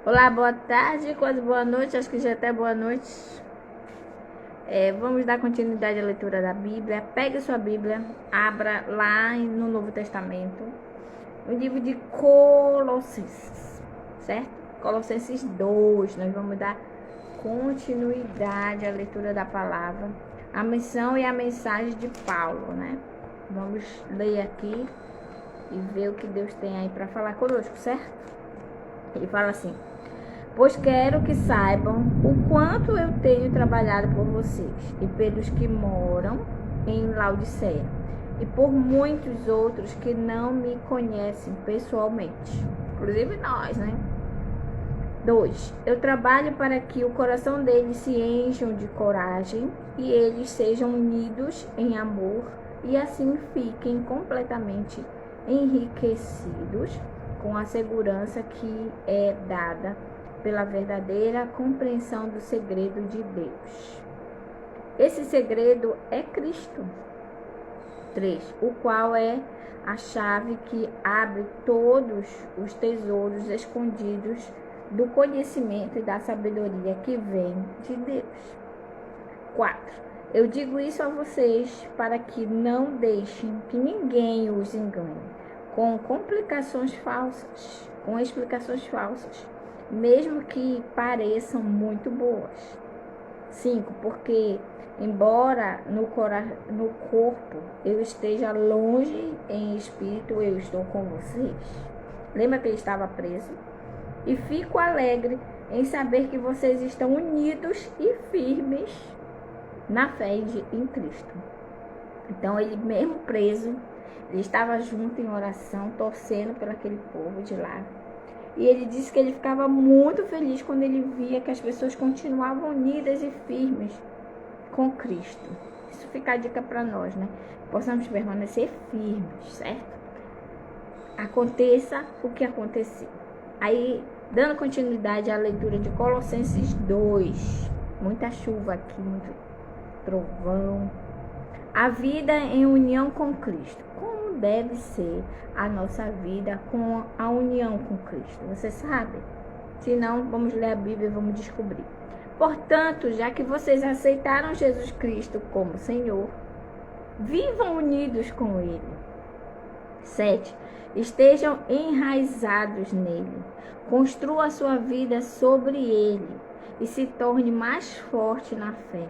Olá, boa tarde, quase boa noite, acho que já até boa noite. Vamos dar continuidade à leitura da Bíblia. Pegue sua Bíblia, abra lá no Novo Testamento, no livro de Colossenses, certo? Colossenses 2, nós vamos dar continuidade à leitura da palavra, a missão e a mensagem de Paulo, né? Vamos ler aqui e ver o que Deus tem aí para falar conosco, certo? Ele fala assim: pois quero que saibam o quanto eu tenho trabalhado por vocês e pelos que moram em Laodiceia e por muitos outros que não me conhecem pessoalmente, inclusive nós, né? 2. Eu trabalho para que o coração deles se encham de coragem e eles sejam unidos em amor e assim fiquem completamente enriquecidos com a segurança que é dada pela verdadeira compreensão do segredo de Deus. Esse segredo é Cristo. 3. O qual é a chave que abre todos os tesouros escondidos do conhecimento e da sabedoria que vem de Deus. 4. Eu digo isso a vocês para que não deixem que ninguém os engane com explicações falsas, mesmo que pareçam muito boas. 5. Porque, embora no corpo eu esteja longe, em espírito eu estou com vocês. Lembra que ele estava preso? E fico alegre em saber que vocês estão unidos e firmes na fé em Cristo. Então, ele mesmo preso, ele estava junto em oração, torcendo por aquele povo de lá. E ele disse que ele ficava muito feliz quando ele via que as pessoas continuavam unidas e firmes com Cristo. Isso fica a dica para nós, né? Possamos permanecer firmes, certo? Aconteça o que acontecer. Aí, dando continuidade à leitura de Colossenses 2. Muita chuva aqui, muito trovão. A vida em união com Cristo. Como deve ser a nossa vida com a união com Cristo? Você sabe? Se não, vamos ler a Bíblia e vamos descobrir. Portanto, já que vocês aceitaram Jesus Cristo como Senhor, vivam unidos com Ele. 7. Estejam enraizados nele. Construa a sua vida sobre ele e se torne mais forte na fé,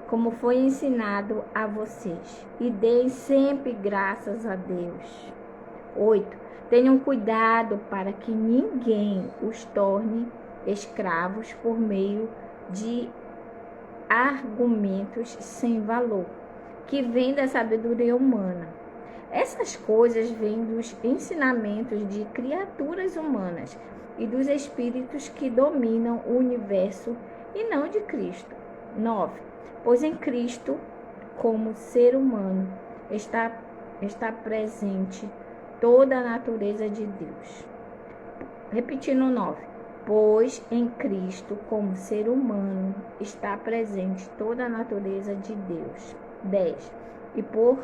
como foi ensinado a vocês. E deem sempre graças a Deus. 8. Tenham cuidado para que ninguém os torne escravos por meio de argumentos sem valor, que vêm da sabedoria humana. Essas coisas vêm dos ensinamentos de criaturas humanas e dos espíritos que dominam o universo e não de Cristo. 9. Pois em Cristo, como ser humano, está presente toda a natureza de Deus. Repetindo 9. Pois em Cristo, como ser humano, está presente toda a natureza de Deus. 10. E por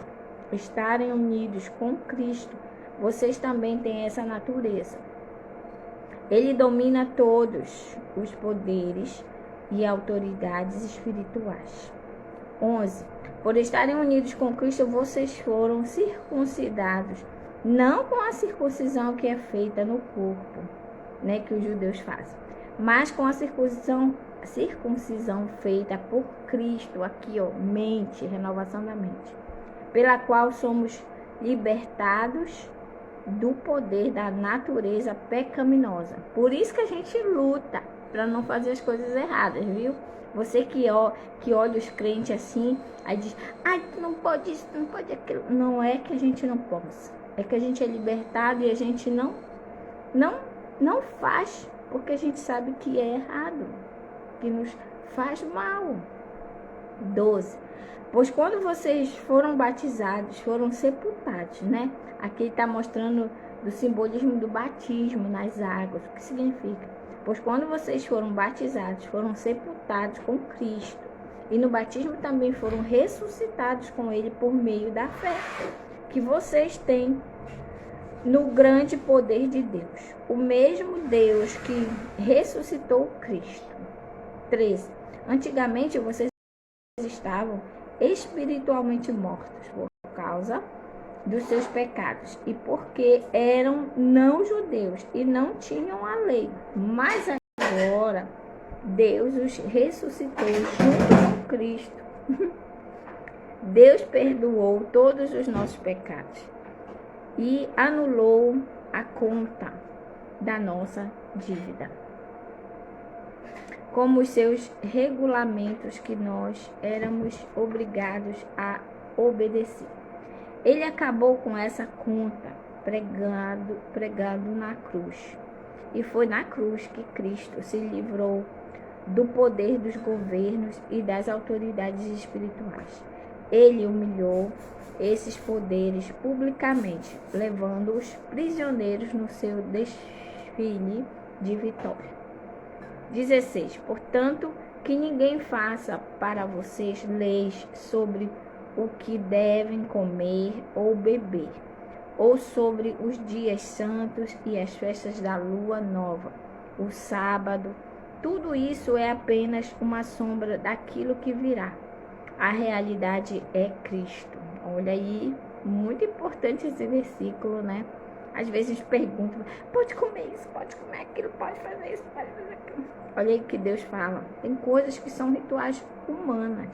estarem unidos com Cristo, vocês também têm essa natureza. Ele domina todos os poderes e autoridades espirituais. 11. Por estarem unidos com Cristo, vocês foram circuncidados, não com a circuncisão que é feita no corpo, né, que os judeus fazem, mas com a circuncisão feita por Cristo, aqui ó, mente, renovação da mente, pela qual somos libertados do poder da natureza pecaminosa. Por isso que a gente luta para não fazer as coisas erradas, viu? Você que olha os crentes assim, aí diz, ai, tu não pode isso, tu não pode aquilo. Não é que a gente não possa, é que a gente é libertado e a gente não faz, porque a gente sabe que é errado, que nos faz mal. 12. Pois quando vocês foram batizados, foram sepultados, né? Aqui está mostrando do simbolismo do batismo nas águas. O que significa? Pois quando vocês foram batizados, foram sepultados com Cristo. E no batismo também foram ressuscitados com Ele por meio da fé que vocês têm no grande poder de Deus, o mesmo Deus que ressuscitou Cristo. 13. Antigamente vocês estavam espiritualmente mortos por causa dos seus pecados e porque eram não judeus e não tinham a lei. Mas agora Deus os ressuscitou junto com Cristo. Deus perdoou todos os nossos pecados e anulou a conta da nossa dívida, como os seus regulamentos que nós éramos obrigados a obedecer. Ele acabou com essa conta pregado na cruz. E foi na cruz que Cristo se livrou do poder dos governos e das autoridades espirituais. Ele humilhou esses poderes publicamente, levando os prisioneiros no seu desfile de vitória. 16. Portanto, que ninguém faça para vocês leis sobre o que devem comer ou beber, ou sobre os dias santos e as festas da lua nova, o sábado. Tudo isso é apenas uma sombra daquilo que virá. A realidade é Cristo. Olha aí, muito importante esse versículo, né? Às vezes perguntam, pode comer isso, pode comer aquilo, pode fazer isso, pode fazer aquilo. Olha aí o que Deus fala. Tem coisas que são rituais humanas.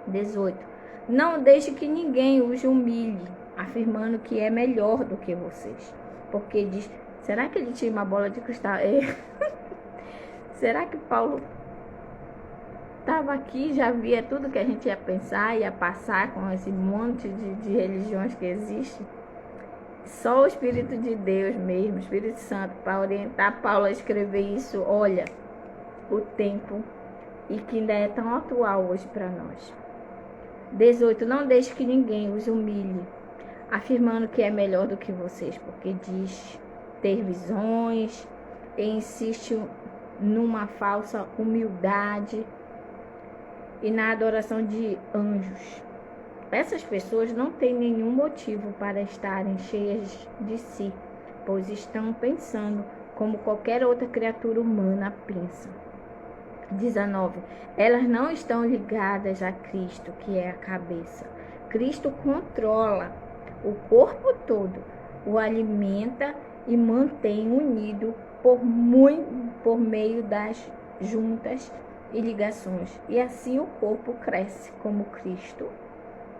18. Não deixe que ninguém os humilhe, afirmando que é melhor do que vocês. Porque diz, será que ele tinha uma bola de cristal? Será que Paulo estava aqui, já via tudo que a gente ia pensar, ia passar com esse monte de religiões que existe? Só o Espírito de Deus mesmo, o Espírito Santo, para orientar Paulo a escrever isso. Olha, o tempo e que ainda é tão atual hoje para nós. 18. Não deixe que ninguém os humilhe, afirmando que é melhor do que vocês, porque diz ter visões e insiste numa falsa humildade e na adoração de anjos. Essas pessoas não têm nenhum motivo para estarem cheias de si, pois estão pensando como qualquer outra criatura humana pensa. 19. Elas não estão ligadas a Cristo, que é a cabeça. Cristo controla o corpo todo, o alimenta e mantém unido por meio das juntas e ligações. E assim o corpo cresce como Cristo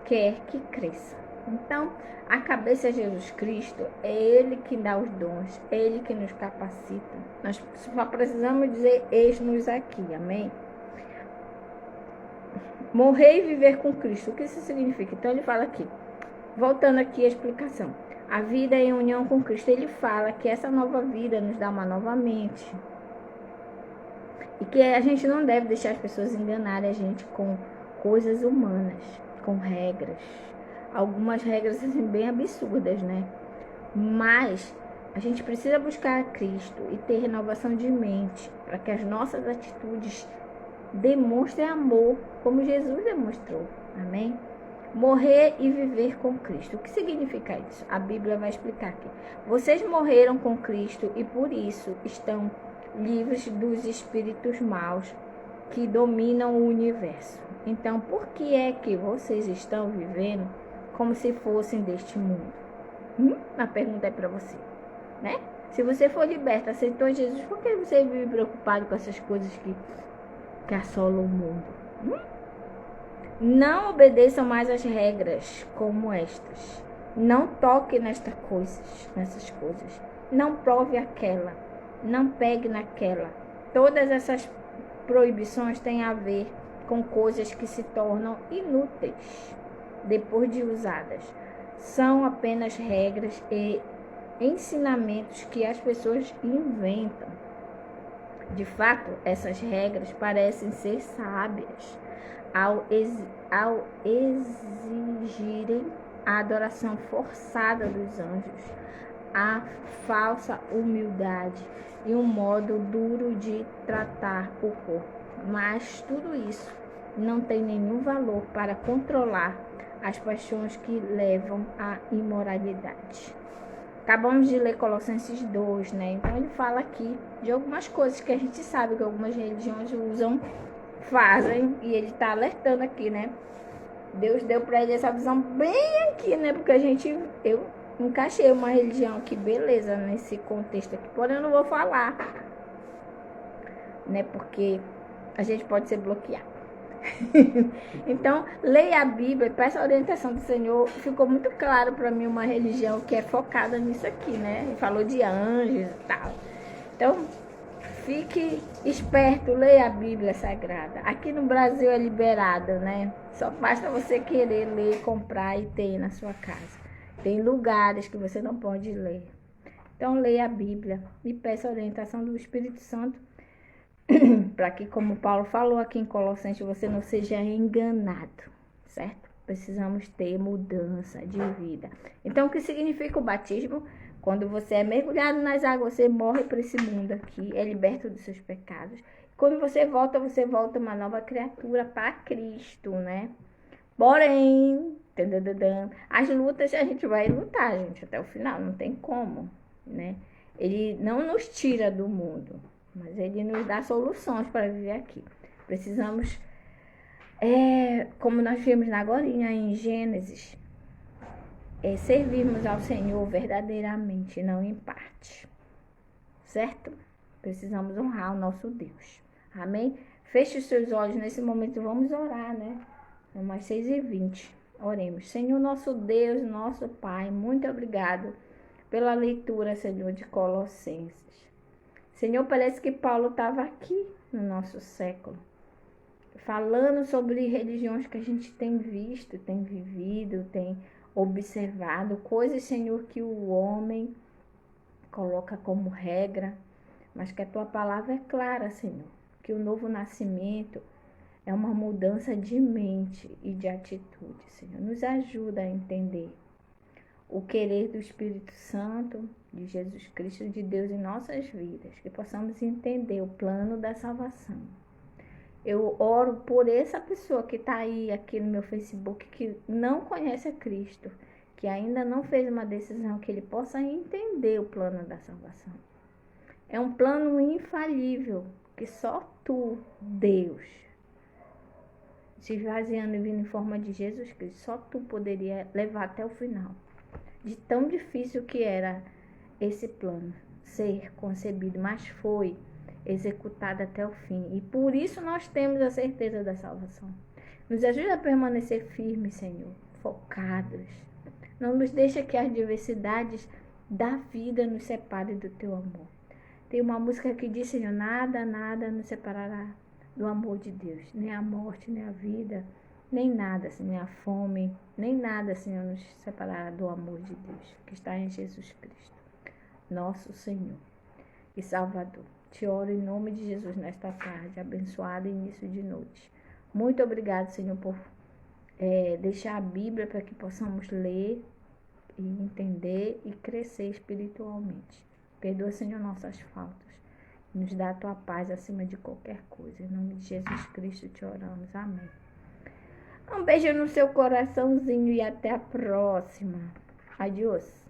quer que cresça. Então, a cabeça é Jesus Cristo, é Ele que dá os dons, é Ele que nos capacita. Nós só precisamos dizer, eis-nos aqui, amém? Morrer e viver com Cristo, o que isso significa? Então ele fala aqui, voltando aqui à explicação, a vida em união com Cristo, ele fala que essa nova vida nos dá uma nova mente, e que a gente não deve deixar as pessoas enganarem a gente com coisas humanas, com regras, algumas regras assim bem absurdas, né? Mas a gente precisa buscar Cristo e ter renovação de mente para que as nossas atitudes demonstrem amor, como Jesus demonstrou, amém? Morrer e viver com Cristo. O que significa isso? A Bíblia vai explicar aqui. Vocês morreram com Cristo e por isso estão livres dos espíritos maus que dominam o universo. Então, por que é que vocês estão vivendo como se fossem deste mundo? A pergunta é para você, né? Se você for liberto, aceitou Jesus, por que você vive preocupado com essas coisas que assolam o mundo? Não obedeçam mais as regras como estas. Não toque nessas coisas. Não prove aquela. Não pegue naquela. Todas essas proibições têm a ver com coisas que se tornam inúteis depois de usadas. São apenas regras e ensinamentos que as pessoas inventam. De fato, essas regras parecem ser sábias ao exigirem a adoração forçada dos anjos, a falsa humildade e um modo duro de tratar o corpo. Mas tudo isso não tem nenhum valor para controlar as paixões que levam à imoralidade. Acabamos de ler Colossenses 2, né? Então ele fala aqui de algumas coisas que a gente sabe que algumas religiões usam, fazem, e ele está alertando aqui, né? Deus deu para ele essa visão bem aqui, né? Porque eu encaixei uma religião aqui, beleza, nesse contexto aqui. Porém, eu não vou falar, né? Porque a gente pode ser bloqueado. Então, leia a Bíblia, peça a orientação do Senhor. Ficou muito claro para mim uma religião que é focada nisso aqui, né? Ele falou de anjos e tal. Então, fique esperto, leia a Bíblia Sagrada. Aqui no Brasil é liberado, né? Só basta você querer ler, comprar e ter na sua casa. Tem lugares que você não pode ler. Então, leia a Bíblia e peça a orientação do Espírito Santo para que, como Paulo falou aqui em Colossenses, você não seja enganado, certo? Precisamos ter mudança de vida. Então, o que significa o batismo? Quando você é mergulhado nas águas, você morre para esse mundo aqui, é liberto dos seus pecados. Quando você volta uma nova criatura para Cristo, né? Porém, as lutas a gente vai lutar, gente, até o final, não tem como, né? Ele não nos tira do mundo, mas ele nos dá soluções para viver aqui. Precisamos, como nós vimos agora em Gênesis, servirmos ao Senhor verdadeiramente, não em parte, certo? Precisamos honrar o nosso Deus, amém? Feche os seus olhos nesse momento, vamos orar, né? São mais 6h20, oremos. Senhor, nosso Deus, nosso Pai, muito obrigado pela leitura, Senhor, de Colossenses. Senhor, parece que Paulo estava aqui no nosso século, falando sobre religiões que a gente tem visto, tem vivido, tem observado, coisas, Senhor, que o homem coloca como regra, mas que a Tua palavra é clara, Senhor, que o novo nascimento é uma mudança de mente e de atitude, Senhor. Nos ajuda a entender o querer do Espírito Santo, de Jesus Cristo, de Deus em nossas vidas, que possamos entender o plano da salvação. Eu oro por essa pessoa que está aí aqui no meu Facebook, que não conhece a Cristo, que ainda não fez uma decisão, que ele possa entender o plano da salvação. É um plano infalível, que só Tu, Deus, se esvaziando e vindo em forma de Jesus Cristo, só Tu poderia levar até o final. De tão difícil que era esse plano ser concebido, mas foi executado até o fim. E por isso nós temos a certeza da salvação. Nos ajuda a permanecer firmes, Senhor, focados. Não nos deixa que as adversidades da vida nos separem do Teu amor. Tem uma música que diz, Senhor, nada nos separará do amor de Deus. Nem a morte, nem a vida, nem nada, Senhor, nem a fome, nem nada, Senhor, nos separará do amor de Deus, que está em Jesus Cristo, nosso Senhor e Salvador. Te oro em nome de Jesus nesta tarde, abençoado início de noite. Muito obrigado, Senhor, por deixar a Bíblia para que possamos ler e entender e crescer espiritualmente. Perdoa, Senhor, nossas faltas. Nos dá a Tua paz acima de qualquer coisa. Em nome de Jesus Cristo te oramos. Amém. Um beijo no seu coraçãozinho e até a próxima. Adiós.